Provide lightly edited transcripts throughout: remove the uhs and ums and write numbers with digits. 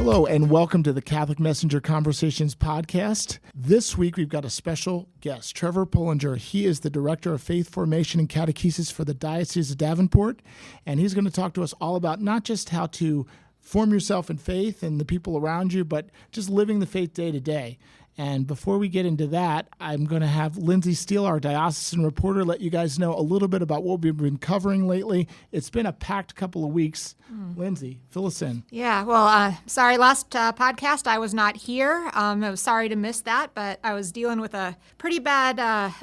Hello, and welcome to the Catholic Messenger Conversations podcast. This week, we've got a special guest, Trevor Pullinger. He is the Director of Faith Formation and Catechesis for the Diocese of Davenport, and he's going to talk to us all about not just how to form yourself in faith and the people around you, but just living the faith day to day. And before we get into that, I'm going to have Lindsay Steele, our diocesan reporter, let you guys know a little bit about what we've been covering lately. It's been a packed couple of weeks. Lindsay, fill us in. Yeah, well, sorry, last podcast I was not here. I was sorry to miss that, but I was dealing with a pretty bad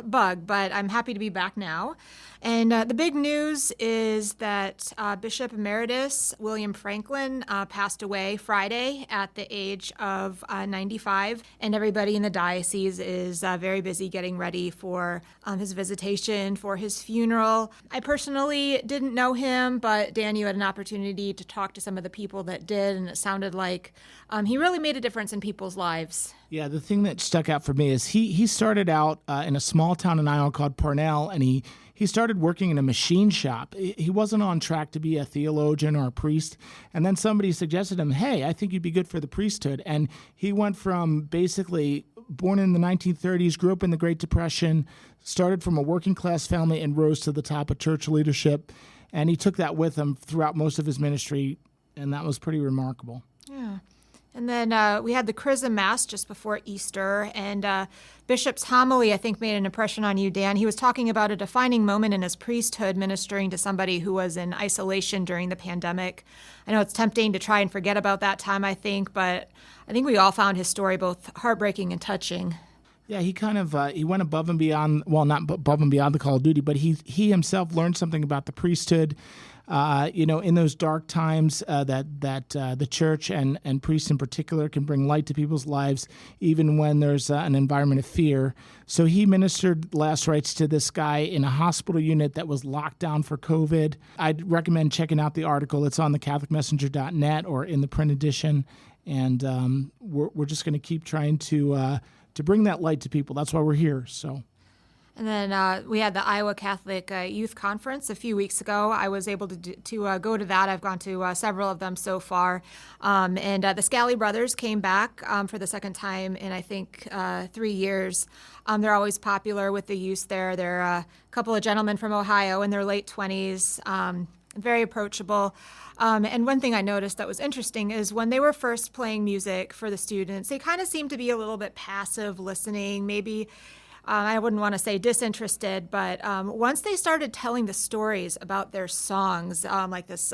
bug, but I'm happy to be back now. And the big news is that Bishop Emeritus William Franklin passed away Friday at the age of 95, and everybody in the diocese is very busy getting ready for his visitation, for his funeral. I personally didn't know him, but Dan, you had an opportunity to talk to some of the people that did, and it sounded like he really made a difference in people's lives. Yeah, the thing that stuck out for me is he started out in a small town in Iowa called Parnell, and he started working in a machine shop. He wasn't on track to be a theologian or a priest. And then somebody suggested to him, hey, I think you'd be good for the priesthood. And he went from basically born in the 1930s, grew up in the Great Depression, started from a working class family and rose to the top of church leadership. And he took that with him throughout most of his ministry. And that was pretty remarkable. Yeah. And then we had the Chrism Mass just before Easter, and Bishop's homily, I think, made an impression on you, Dan. He was talking about a defining moment in his priesthood, ministering to somebody who was in isolation during the pandemic. I know it's tempting to try and forget about that time, I think, but I think we all found his story both heartbreaking and touching. Yeah, he kind of he went above and beyond, well, not above and beyond the call of duty, but he himself learned something about the priesthood. In those dark times that the church and priests in particular can bring light to people's lives, even when there's an environment of fear. So he ministered last rites to this guy in a hospital unit that was locked down for COVID. I'd recommend checking out the article. It's on the CatholicMessenger.net or in the print edition. And we're just going to keep trying to bring that light to people. That's why we're here. So. And then we had the Iowa Catholic Youth Conference a few weeks ago. I was able to go to that. I've gone to several of them so far. And the Scally brothers came back for the second time in, I think, 3 years. They're always popular with the youth there. They're a couple of gentlemen from Ohio in their late 20s, very approachable. And one thing I noticed that was interesting is when they were first playing music for the students, they kind of seemed to be a little bit passive listening, maybe I wouldn't want to say disinterested, but once they started telling the stories about their songs, like this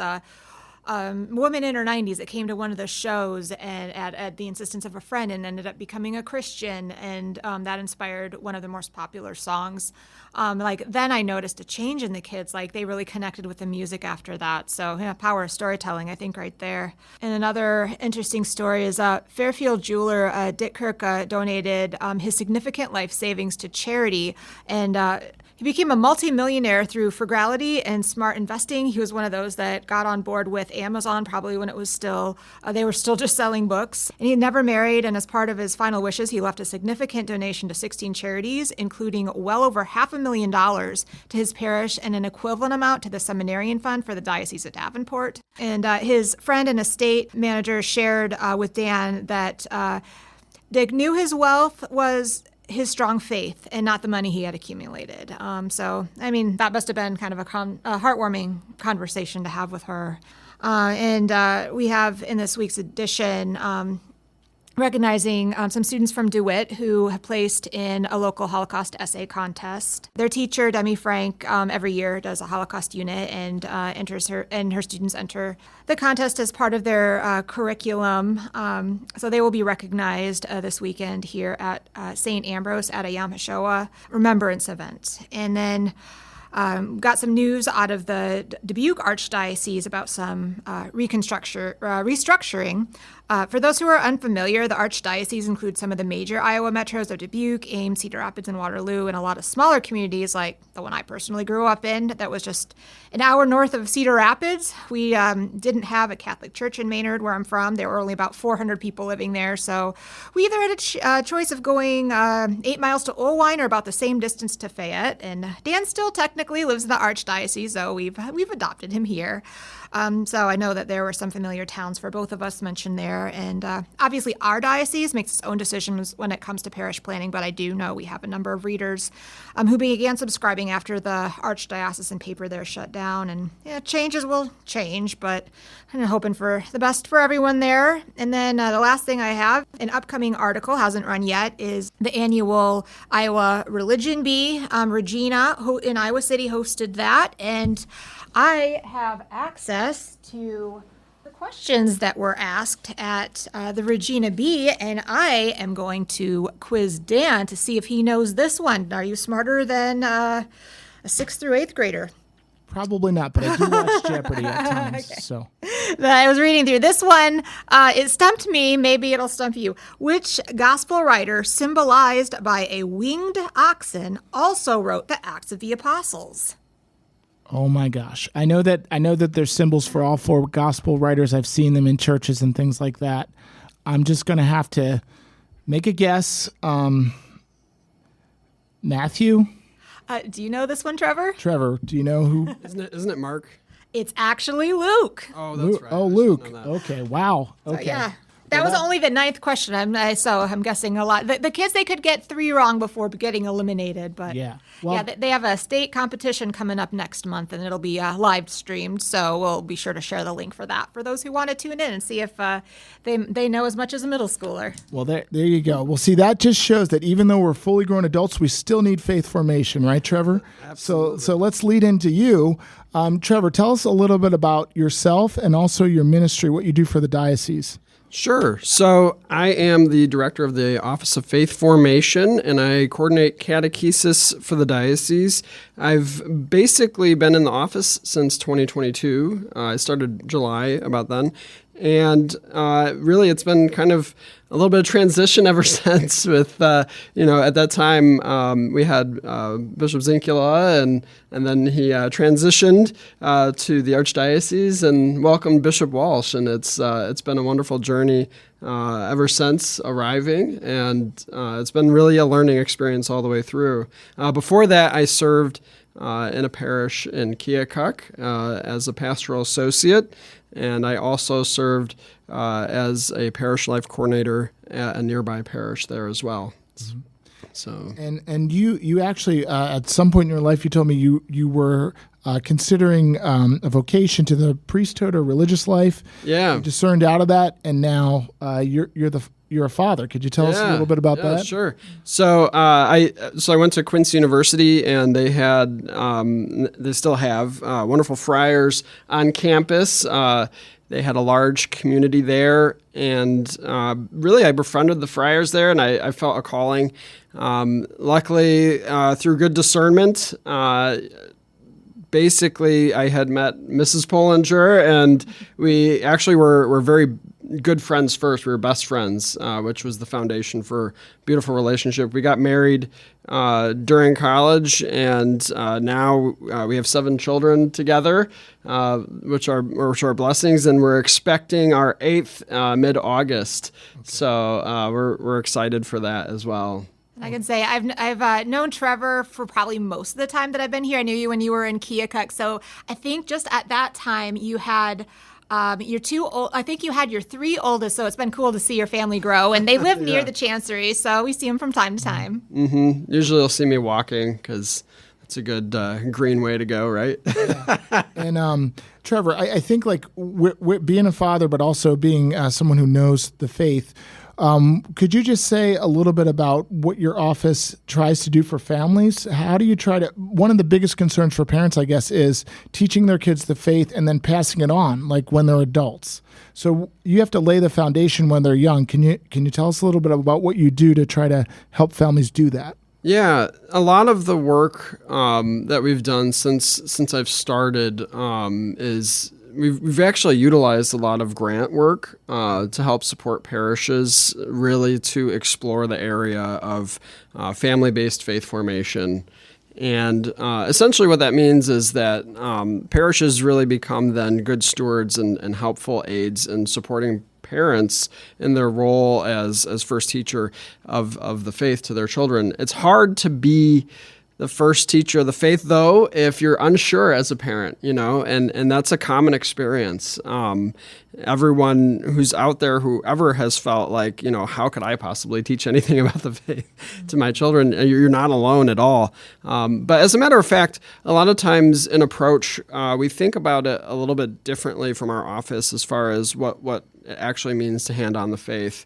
woman in her 90s that came to one of the shows and at the insistence of a friend and ended up becoming a Christian, and that inspired one of the most popular songs. Then I noticed a change in the kids, like they really connected with the music after that. So yeah, power of storytelling, I think, right there. And another interesting story is Fairfield jeweler Dick Kirk donated his significant life savings to charity, and he became a multimillionaire through frugality and smart investing. He was one of those that got on board with Amazon probably when it was still, they were still just selling books. And he never married, and as part of his final wishes, he left a significant donation to 16 charities, including well over $500,000 to his parish and an equivalent amount to the Seminarian Fund for the Diocese of Davenport. And his friend and estate manager shared with Dan that Dick knew his wealth was his strong faith and not the money he had accumulated. That must have been kind of a heartwarming conversation to have with her. We have in this week's edition recognizing some students from DeWitt who have placed in a local Holocaust essay contest. Their teacher, Demi Frank, every year does a Holocaust unit and her students enter the contest as part of their curriculum. So they will be recognized this weekend here at St. Ambrose at a Yom HaShoah remembrance event. And then got some news out of the Dubuque Archdiocese about some restructuring. For those who are unfamiliar, the Archdiocese includes some of the major Iowa metros of Dubuque, Ames, Cedar Rapids, and Waterloo, and a lot of smaller communities like the one I personally grew up in that was just an hour north of Cedar Rapids. We didn't have a Catholic church in Maynard, where I'm from. There were only about 400 people living there, so we either had a choice of going 8 miles to Olwine or about the same distance to Fayette, and Dan's still technically technically lives in the Archdiocese, so we've adopted him here. So I know that there were some familiar towns for both of us mentioned there. And obviously our diocese makes its own decisions when it comes to parish planning, but I do know we have a number of readers who began subscribing after the Archdiocesan paper there shut down. And changes will change, but I'm hoping for the best for everyone there. And then the last thing I have, an upcoming article, hasn't run yet, is the annual Iowa Religion Bee. Regina in Iowa City hosted that, and I have access to the questions that were asked at the Regina Bee, and I am going to quiz Dan to see if he knows this one. Are you smarter than a 6th through 8th grader? Probably not, but I do watch Jeopardy at times. Okay. So I was reading through this one. It stumped me. Maybe it'll stump you. Which gospel writer, symbolized by a winged oxen, also wrote the Acts of the Apostles? Oh my gosh. I know that there's symbols for all 4 gospel writers. I've seen them in churches and things like that. I'm just going to have to make a guess. Matthew? Do you know this one, Trevor? Trevor, do you know who? Isn't it Mark? It's actually Luke. Oh, that's right. Oh, Luke. Okay, wow. Okay. So, yeah. That was only the 9th question. I'm guessing a lot. The kids, they could get 3 wrong before getting eliminated. But yeah, they have a state competition coming up next month, and it'll be live streamed. So we'll be sure to share the link for that for those who want to tune in and see if they know as much as a middle schooler. Well, there you go. Well, see, that just shows that even though we're fully grown adults, we still need faith formation, right, Trevor? Absolutely. So let's lead into you. Trevor, tell us a little bit about yourself and also your ministry, what you do for the diocese. Sure. So I am the director of the Office of Faith Formation, and I coordinate catechesis for the diocese. I've basically been in the office since 2022. I started July about then. And really, it's been kind of a little bit of transition ever since with, at that time we had Bishop Zinkula, and then he transitioned to the Archdiocese and welcomed Bishop Walsh. And it's been a wonderful journey ever since arriving. And it's been really a learning experience all the way through. Before that, I served in a parish in Keokuk as a pastoral associate. And I also served as a parish life coordinator at a nearby parish there as well. Mm-hmm. So and you actually at some point in your life you told me you were considering a vocation to the priesthood or religious life. Yeah, you discerned out of that, and now you're a father. Could you tell us a little bit about that? Sure. So I went to Quincy University, and they had they still have wonderful friars on campus. They had a large community there, and really I befriended the friars there, and I felt a calling. Luckily, through good discernment, basically I had met Mrs. Pullinger, and we actually were very good friends first. We were best friends, which was the foundation for a beautiful relationship. We got married during college, and now we have 7 children together, which are blessings, and we're expecting our 8th mid-August. Okay. So we're excited for that as well. I can say I've known Trevor for probably most of the time that I've been here. I knew you when you were in Keokuk, so I think just at that time you had your 2 old. I think you had your 3 oldest, so it's been cool to see your family grow. And they live near the Chancery, so we see them from time to time. Mm-hmm. Usually you'll see me walking because it's a good green way to go, right? Yeah. And Trevor, I think like being a father, but also being someone who knows the faith. Could you just say a little bit about what your office tries to do for families? How do you try to, one of the biggest concerns for parents, I guess, is teaching their kids the faith and then passing it on, like when they're adults. So you have to lay the foundation when they're young. Can you tell us a little bit about what you do to try to help families do that? Yeah, a lot of the work that we've done since I've started is we've actually utilized a lot of grant work to help support parishes, really to explore the area of family-based faith formation. And essentially what that means is that parishes really become then good stewards and helpful aids in supporting parents in their role as first teacher of the faith to their children. It's hard to be the first teacher of the faith, though, if you're unsure as a parent, and that's a common experience. Everyone who's out there, whoever has felt like, how could I possibly teach anything about the faith to my children? You're not alone at all. But as a matter of fact, a lot of times in approach, we think about it a little bit differently from our office as far as what it actually means to hand on the faith.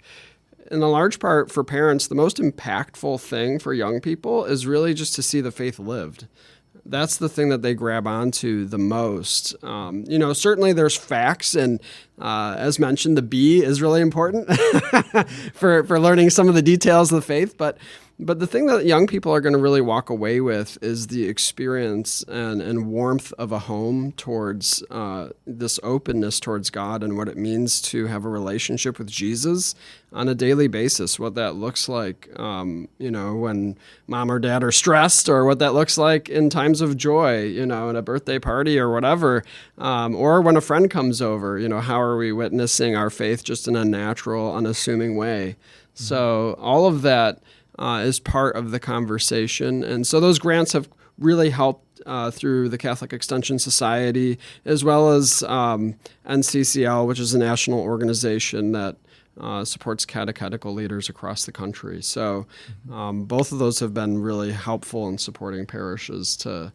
In a large part, for parents, the most impactful thing for young people is really just to see the faith lived. That's the thing that they grab onto the most. Certainly there's facts, and as mentioned, the B is really important for learning some of the details of the faith. But the thing that young people are going to really walk away with is the experience and warmth of a home towards this openness towards God and what it means to have a relationship with Jesus on a daily basis, what that looks like, when mom or dad are stressed, or what that looks like in times of joy, in a birthday party or whatever, or when a friend comes over, how are we witnessing our faith just in a natural, unassuming way? Mm-hmm. So all of that is part of the conversation. And so those grants have really helped through the Catholic Extension Society, as well as NCCL, which is a national organization that supports catechetical leaders across the country. So both of those have been really helpful in supporting parishes to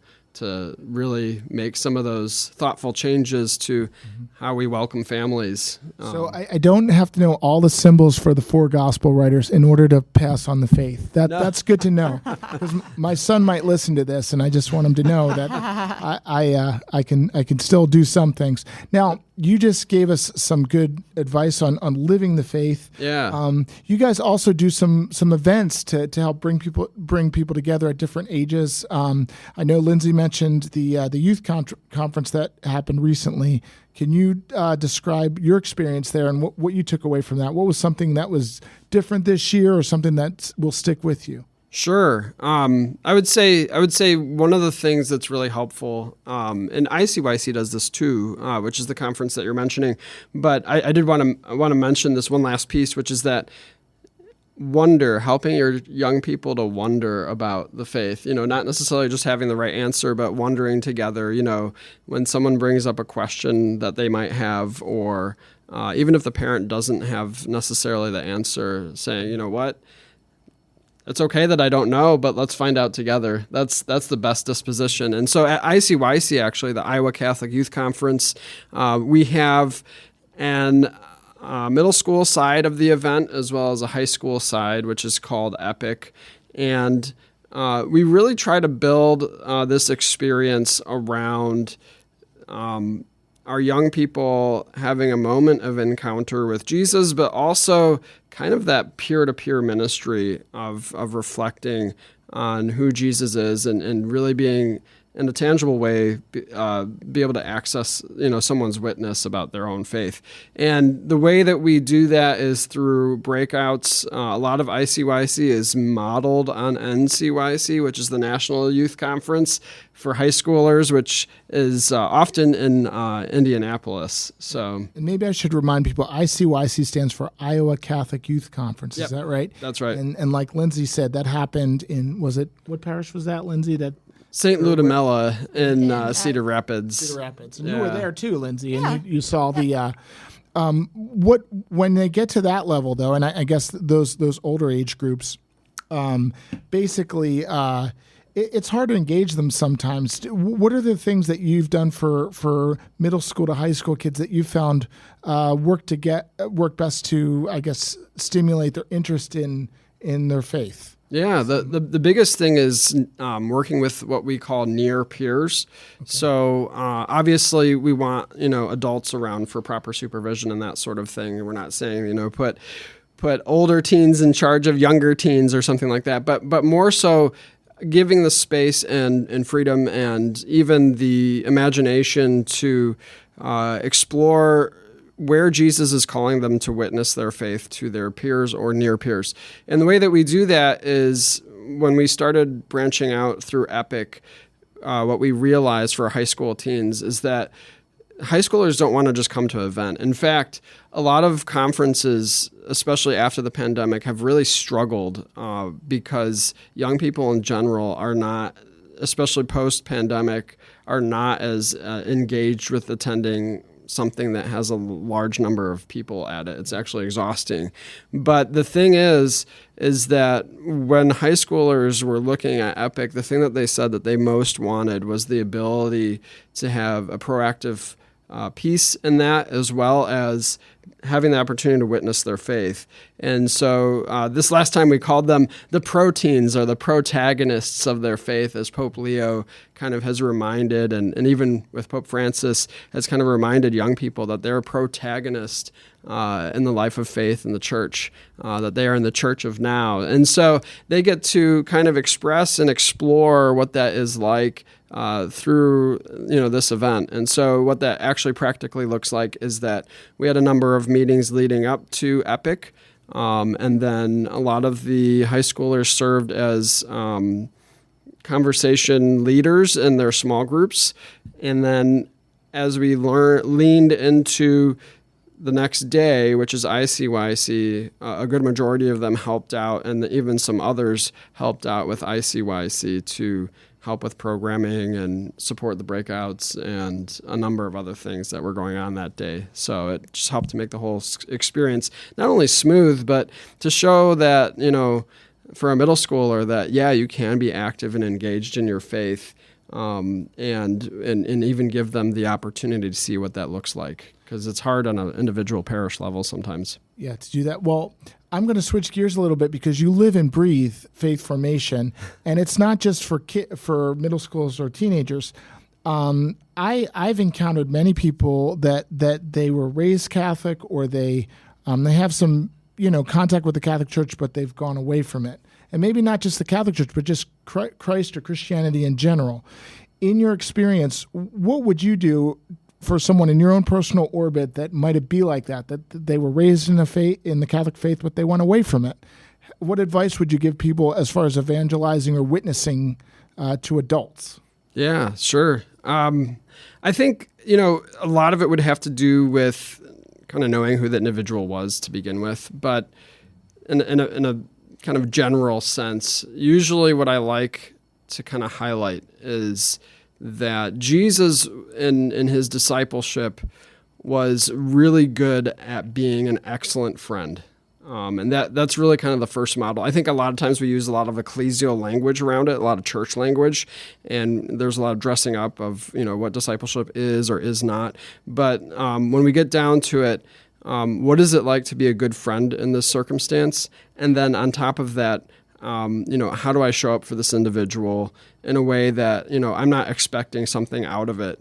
really make some of those thoughtful changes to how we welcome families. So I don't have to know all the symbols for the 4 gospel writers in order to pass on the faith. That's good to know, because my son might listen to this, and I just want him to know that I can still do some things. Now, you just gave us some good advice on living the faith. Yeah. You guys also do some events to help bring people together at different ages. I know Lindsay mentioned the youth conference that happened recently. Can you describe your experience there and what you took away from that? What was something that was different this year, or something that will stick with you? Sure. I would say one of the things that's really helpful, and ICYC does this too, which is the conference that you're mentioning. But I did want to mention this one last piece, which is that helping your young people to wonder about the faith, not necessarily just having the right answer, but wondering together, when someone brings up a question that they might have, or even if the parent doesn't have necessarily the answer, saying, what? It's okay that I don't know, but let's find out together. That's the best disposition. And so at ICYC, actually, the Iowa Catholic Youth Conference, we have an middle school side of the event as well as a high school side, which is called EPIC. And we really try to build this experience around our young people having a moment of encounter with Jesus, but also kind of that peer-to-peer ministry of reflecting on who Jesus is and really being, in a tangible way, be able to access, someone's witness about their own faith. And the way that we do that is through breakouts. A lot of ICYC is modeled on NCYC, which is the National Youth Conference for high schoolers, which is often in Indianapolis. So, and maybe I should remind people, ICYC stands for Iowa Catholic Youth Conference. Yep, is that right? That's right. And like Lindsay said, that happened in, what parish was that, Lindsay? St. Ludmilla in Cedar Rapids. Cedar Rapids. And you were there too, Lindsay, and you saw the when they get to that level, though, and I guess those older age groups, basically, it's hard to engage them sometimes. What are the things that you've done for middle school to high school kids that you found work best to, I guess, stimulate their interest in their faith? Yeah, the biggest thing is working with what we call near peers. Okay. So obviously we want adults around for proper supervision and that sort of thing. We're not saying put older teens in charge of younger teens or something like that, but more so giving the space and freedom and even the imagination to explore where Jesus is calling them to witness their faith to their peers or near peers. And the way that we do that is when we started branching out through EPIC, what we realized for high school teens is that high schoolers don't want to just come to an event. In fact, a lot of conferences, especially after the pandemic, have really struggled because young people in general are not, especially post-pandemic, are not as engaged with attending something that has a large number of people at it. It's actually exhausting. But the thing is that when high schoolers were looking at Epic, the thing that they said that they most wanted was the ability to have a proactive piece in that, as well as having the opportunity to witness their faith. And so this last time we called them the proteins, or the protagonists of their faith, as Pope Leo kind of has reminded, and even with Pope Francis has kind of reminded young people that they're a protagonist in the life of faith in the church, that they are in the church of now. And so they get to kind of express and explore what that is like through this event. And so what that actually practically looks like is that we had a number of meetings leading up to Epic, and then a lot of the high schoolers served as conversation leaders in their small groups. And then as we leaned into the next day, which is ICYC, a good majority of them helped out, and even some others helped out with ICYC to help with programming and support the breakouts and a number of other things that were going on that day. So it just helped to make the whole experience not only smooth, but to show that, for a middle schooler that, you can be active and engaged in your faith, and even give them the opportunity to see what that looks like, because it's hard on an individual parish level sometimes. Yeah, to do that. Well, I'm going to switch gears a little bit, because you live and breathe faith formation, and it's not just for middle schools or teenagers. I've encountered many people that they were raised Catholic, or they have some contact with the Catholic Church, but they've gone away from it. And maybe not just the Catholic Church, but just Christ or Christianity in general. In your experience, what would you do for someone in your own personal orbit that might be like that they were raised in the Catholic faith, but they went away from it? What advice would you give people as far as evangelizing or witnessing to adults? Yeah, sure. I think, a lot of it would have to do with kind of knowing who that individual was to begin with. But in a kind of general sense, usually what I like to kind of highlight is that Jesus in his discipleship was really good at being an excellent friend. And that's really kind of the first model. I think a lot of times we use a lot of ecclesial language around it, a lot of church language, and there's a lot of dressing up of, what discipleship is or is not. But when we get down to it, what is it like to be a good friend in this circumstance? And then on top of that, how do I show up for this individual in a way that, I'm not expecting something out of it,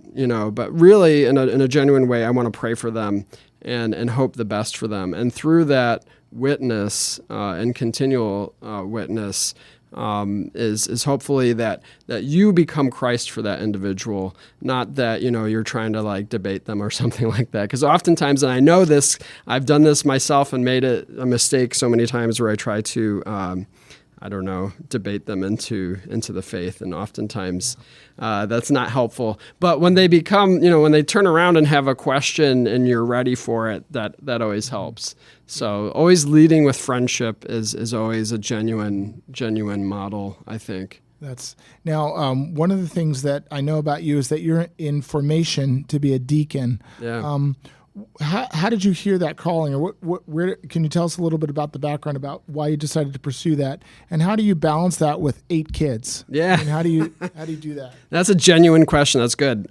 but really in a genuine way, I want to pray for them and hope the best for them. And through that witness and continual witness is hopefully that you become Christ for that individual, not that, you're trying to debate them or something like that. Because oftentimes, and I know this, I've done this myself and made it a mistake so many times where I try to debate them into the faith. And oftentimes that's not helpful. But when they become, when they turn around and have a question and you're ready for it, that always helps. So always leading with friendship is always a genuine model, I think. That's now one of the things that I know about you is that you're in formation to be a deacon. Yeah. How did you hear that calling, or where can you tell us a little bit about the background about why you decided to pursue that, and how do you balance that with 8 kids? Yeah, and how do you do that? That's a genuine question. That's good.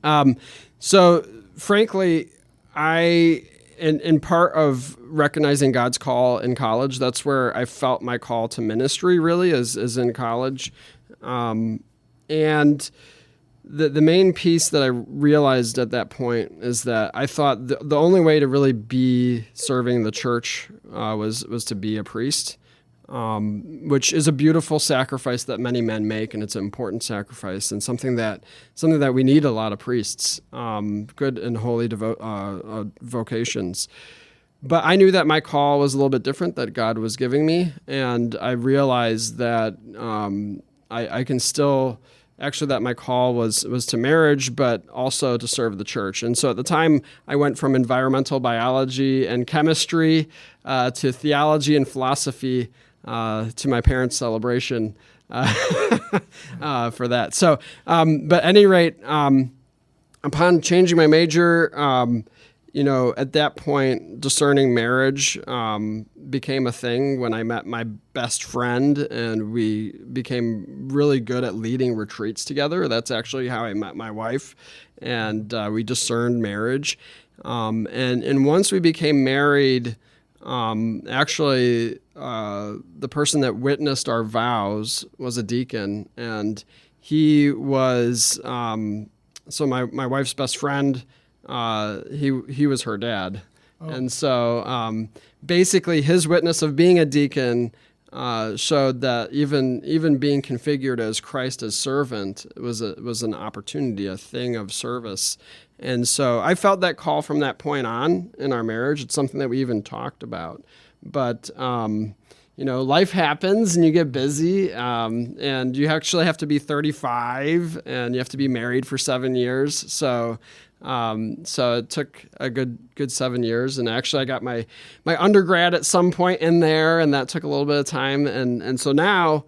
So frankly, in part of recognizing God's call in college, that's where I felt my call to ministry really is in college, and. The main piece that I realized at that point is that I thought the only way to really be serving the church was to be a priest, which is a beautiful sacrifice that many men make, and it's an important sacrifice and something that we need a lot of priests, good and holy vocations. But I knew that my call was a little bit different that God was giving me, and I realized that I can still actually that my call was to marriage, but also to serve the church. And so at the time, I went from environmental biology and chemistry to theology and philosophy to my parents' celebration for that. So, but at any rate, upon changing my major, at that point, discerning marriage became a thing when I met my best friend, and we became really good at leading retreats together. That's actually how I met my wife, and we discerned marriage. And once we became married, the person that witnessed our vows was a deacon, and he was so my wife's best friend. He was her dad. Oh. And so basically his witness of being a deacon showed that even being configured as Christ as servant was an opportunity, a thing of service. And so I felt that call from that point on in our marriage. It's something that we even talked about. But life happens and you get busy, and you actually have to be 35 and you have to be married for 7 years. So it took a good 7 years, and actually I got my undergrad at some point in there, and that took a little bit of time. And so now,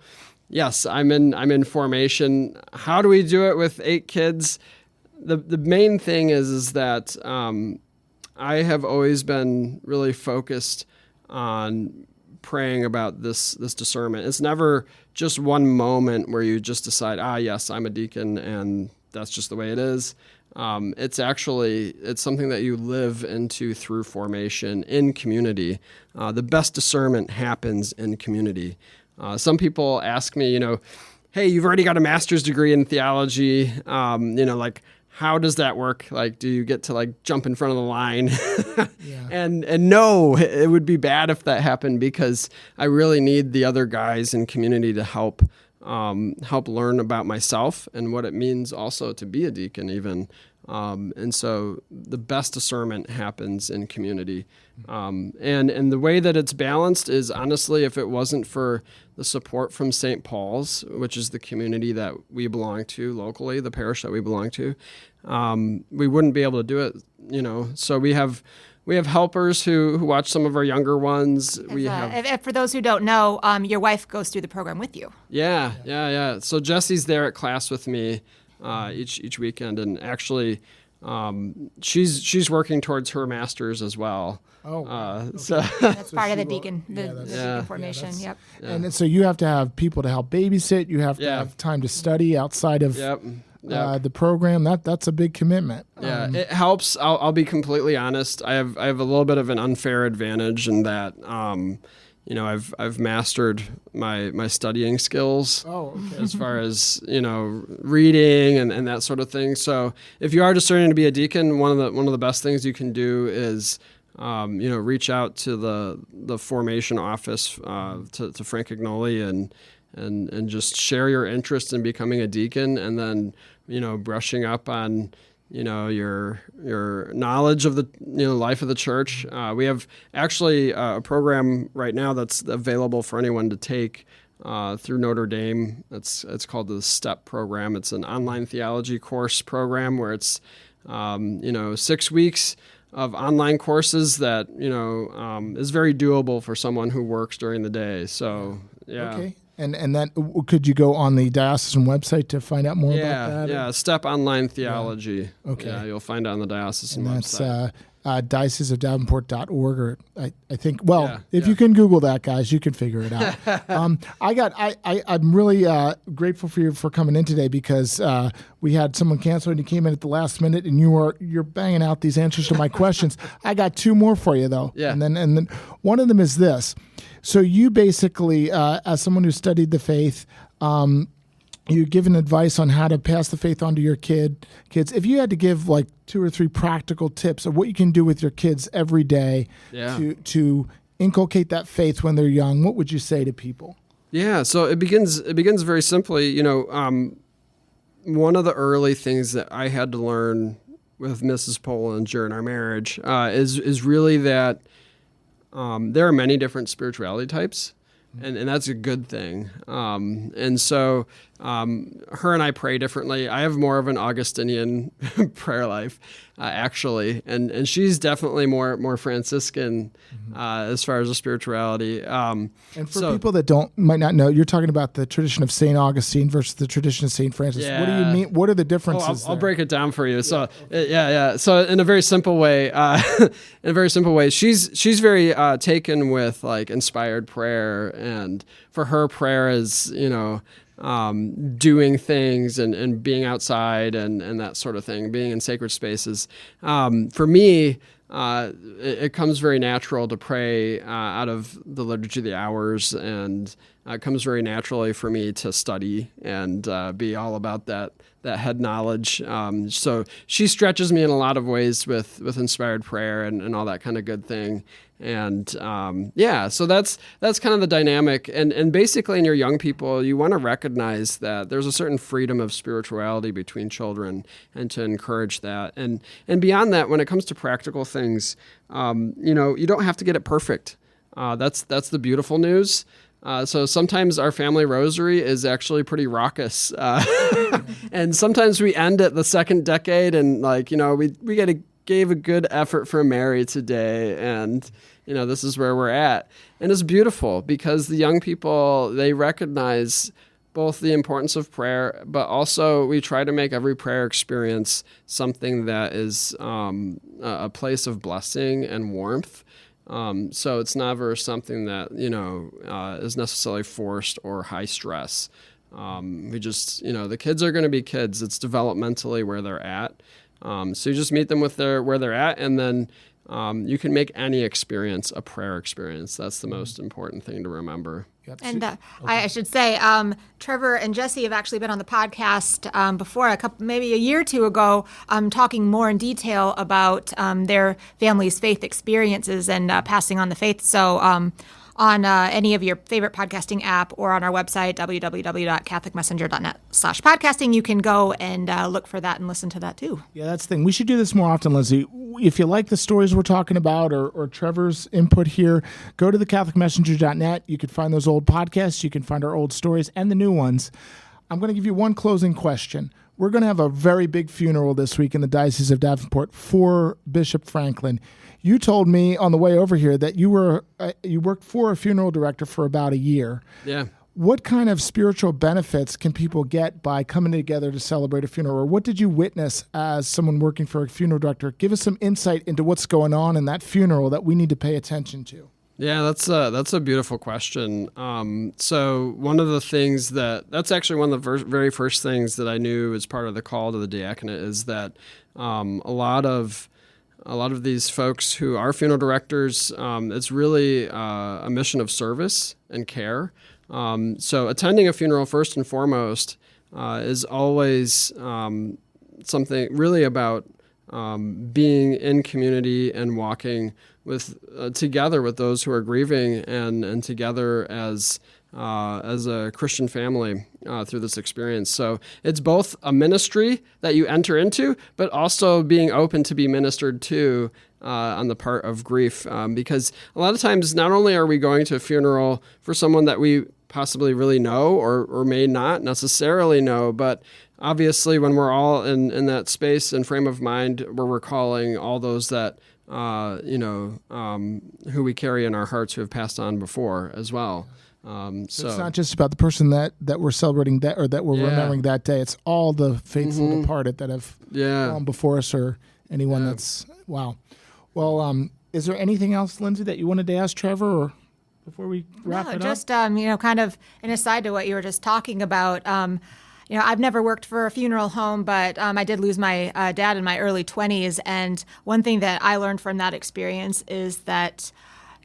yes, I'm in formation. How do we do it with 8 kids? The main thing is that I have always been really focused on praying about this discernment. It's never just one moment where you just decide, yes, I'm a deacon, and that's just the way it is. It's something that you live into through formation in community. The best discernment happens in community. Some people ask me, hey, you've already got a master's degree in theology. How does that work? Like, do you get to jump in front of the line? Yeah. And no, it would be bad if that happened, because I really need the other guys in community to help learn about myself and what it means also to be a deacon even. And so the best discernment happens in community. And the way that it's balanced is, honestly, if it wasn't for the support from St. Paul's, which is the community that we belong to locally, the parish that we belong to, we wouldn't be able to do it, So we have helpers who watch some of our younger ones. For those who don't know, your wife goes through the program with you. Yeah. So Jesse's there at class with me each weekend, and actually she's working towards her master's as well. Oh, okay. So that's part of the deacon, deacon formation. Yep. Yeah. And so you have to have people to help babysit. You have to have time to study outside of the program. That's a big commitment. Yeah, it helps. I'll be completely honest. I have a little bit of an unfair advantage in that I've mastered my studying skills. Oh, okay. As far as reading and that sort of thing. So if you are discerning to be a deacon, one of the best things you can do is reach out to the formation office to Frank Agnoli and just share your interest in becoming a deacon, and then brushing up on your knowledge of the life of the church. We have actually a program right now that's available for anyone to take through Notre Dame. It's called the STEP program. It's an online theology course program where it's 6 weeks of online courses that is very doable for someone who works during the day. So yeah. Okay. And that, could you go on the diocesan website to find out more about that? Yeah, STEP Online Theology. Yeah. Okay. Yeah, you'll find it on the diocesan website. That's dioceseofdavenport.org, or I think. Well, if you can Google that, guys, you can figure it out. I'm really grateful for you for coming in today, because we had someone cancel and you came in at the last minute, and you're banging out these answers to my questions. I got 2 more for you though. Yeah. And then one of them is this. So you basically, as someone who studied the faith, you're giving advice on how to pass the faith on to your kids. If you had to give 2 or 3 practical tips of what you can do with your kids every day to inculcate that faith when they're young, what would you say to people? Yeah, so it begins very simply. One of the early things that I had to learn with Mrs. Pullinger in our marriage is really that there are many different spirituality types, and that's a good thing. And so her and I pray differently. I have more of an Augustinian prayer life, actually, and she's definitely more Franciscan as far as the spirituality. And for people that might not know, you're talking about the tradition of St. Augustine versus the tradition of St. Francis. Yeah. What do you mean? What are the differences? I'll break it down for you. So So in a very simple way, she's very taken with like inspired prayer, and for her, prayer is doing things and being outside and that sort of thing, being in sacred spaces. For me, it comes very natural to pray out of the Liturgy of the Hours, and it comes very naturally for me to study and be all about that head knowledge. So she stretches me in a lot of ways with inspired prayer and all that kind of good thing. And so that's kind of the dynamic. And basically in your young people, you want to recognize that there's a certain freedom of spirituality between children and to encourage that. And beyond that, when it comes to practical things, you don't have to get it perfect. That's the beautiful news. So sometimes our family rosary is actually pretty raucous. And sometimes we end at the second decade and we gave a good effort for Mary today, and this is where we're at. And it's beautiful because the young people, they recognize both the importance of prayer, but also we try to make every prayer experience something that is a place of blessing and warmth. So it's never something that is necessarily forced or high stress. We just the kids are going to be kids. It's developmentally where they're at. So you just meet them where they're at, and then you can make any experience a prayer experience. That's the most important thing to remember. Yep. And I should say, Trevor and Jesse have actually been on the podcast before, maybe a year or two ago, talking more in detail about their family's faith experiences and passing on the faith. So on any of your favorite podcasting app or on our website, www.catholicmessenger.net/podcasting, you can go and look for that and listen to that too. Yeah, that's the thing. We should do this more often, Lindsay. If you like the stories we're talking about or Trevor's input here, go to theCatholicMessenger.net. You can find those old podcasts. You can find our old stories and the new ones. I'm going to give you one closing question. We're going to have a very big funeral this week in the Diocese of Davenport for Bishop Franklin. You told me on the way over here that you worked for a funeral director for about a year. Yeah. What kind of spiritual benefits can people get by coming together to celebrate a funeral? Or what did you witness as someone working for a funeral director? Give us some insight into what's going on in that funeral that we need to pay attention to. Yeah, that's a beautiful question. So one of the things that's actually one of the very first things that I knew as part of the call to the diaconate is that a lot of these folks who are funeral directors, it's really a mission of service and care. So attending a funeral, first and foremost, is always something really about being in community and walking together with those who are grieving and together as a Christian family through this experience. So it's both a ministry that you enter into, but also being open to be ministered to on the part of grief. Because a lot of times, not only are we going to a funeral for someone that we possibly really know or may not necessarily know, but obviously when we're all in that space and frame of mind, we're recalling all those that who we carry in our hearts who have passed on before as well. So it's not just about the person that we're celebrating that or that we're remembering that day. It's all the faithful departed that have gone before us or anyone that's wow. Well, is there anything else, Lindsay, that you wanted to ask Trevor or before we wrap it up? Just kind of an aside to what you were just talking about. I've never worked for a funeral home, but I did lose my dad in my early 20s. And one thing that I learned from that experience is that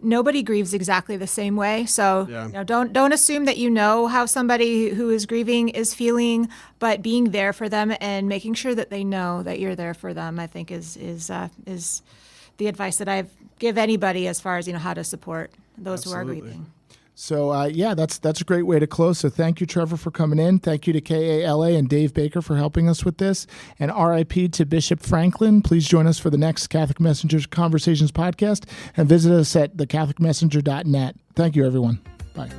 nobody grieves exactly the same way. So don't assume that you know how somebody who is grieving is feeling, but being there for them and making sure that they know that you're there for them, I think is the advice that I give anybody as far as how to support those who are grieving. So, that's a great way to close. So thank you, Trevor, for coming in. Thank you to KALA and Dave Baker for helping us with this. And RIP to Bishop Franklin. Please join us for the next Catholic Messengers Conversations podcast and visit us at thecatholicmessenger.net. Thank you, everyone. Bye.